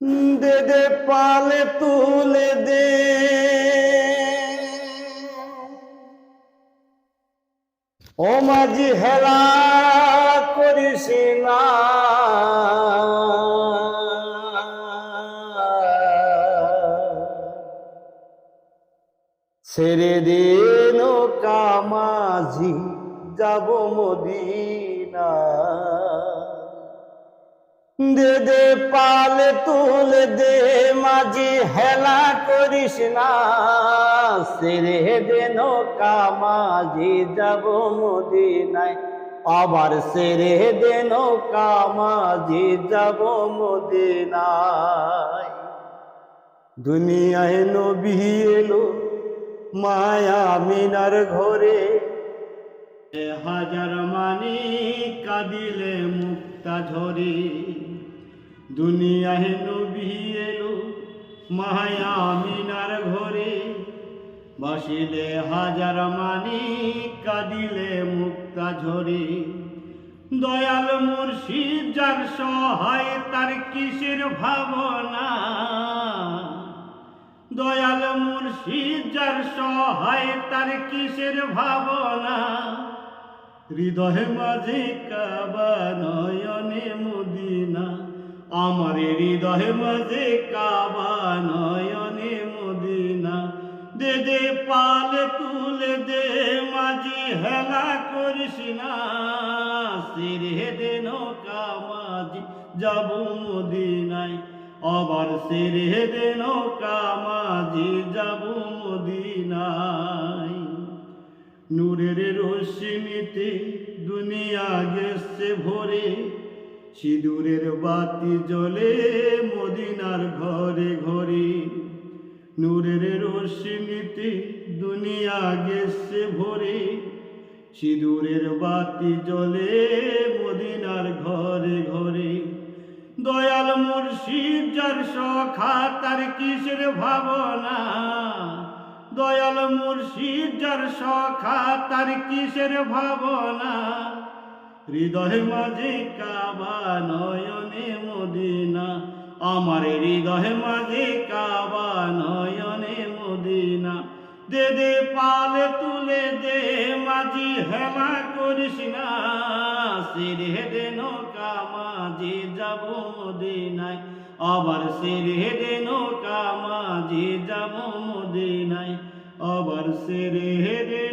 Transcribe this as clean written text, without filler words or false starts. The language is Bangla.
দে দে পালে তুলে দে ও মাঝি হেলা করিস না ছেড়ে দে নৌকা মাঝি যাব মদিনা দে দে পালে তুলে দে মাঝি হেলা করিস না ছেড়ে দে নৌকা মাঝি যাব মদিনায় আবার ছেড়ে দে নৌকা মাঝি যাব মদিনায় দুনিয়ায় নবী এলো মায়া মিনার ঘরে হাজার মানি কাঁদিলে মুক্তা ঝরে দুনিয়ায় নবী এলো মায়া মিনার ঘরে বাসিলে হাজার মানি কাঁদিলে মুক্তা ঝরে দয়াল মুর্শিদ যার সহায় তার কিসের ভাবনা দয়াল মুর্শিদ যার সহায় তার কিসের ভাবনা হৃদয় মাঝে কাবা নয়নে মদিনা আমার হৃদয় মাঝে কাবা নয়নে মদিনা দে দে পালে তুলে দে মাঝি হেলা করিস না ছেড়ে দে নৌকা মাঝি যাব মদিনায় আবার ছেড়ে দে নৌকা মাঝি যাব মদিনায় নূরের রশ্মিতে দুনিয়া গেছে ভরে সিঁদুরের বাতি জ্বলে মদিনার ঘরে ঘরে নূরের রশ্মিতে দুনিয়া গেছে ভরে সিঁদুরের বাতি জ্বলে মদিনার ঘরে ঘরে দয়াল মুর্শিদ যার সখা তার কিসের ভাবনা দয়াল মুর্শিদ যার সখা তার কিসের ভাবনা হৃদয় মাঝে কাবা নয়নে মদিনা আমার হৃদয় মাঝে কাবা নয়নে মদিনা দে দে পালে তুলে দে মাঝি হেলা করিস না ছেড়ে দে নৌকা মাঝি যাব মদিনায় আবার ছেড়ে দে নৌকা মাঝি যাব মদিনায় আবার ছেড়ে দে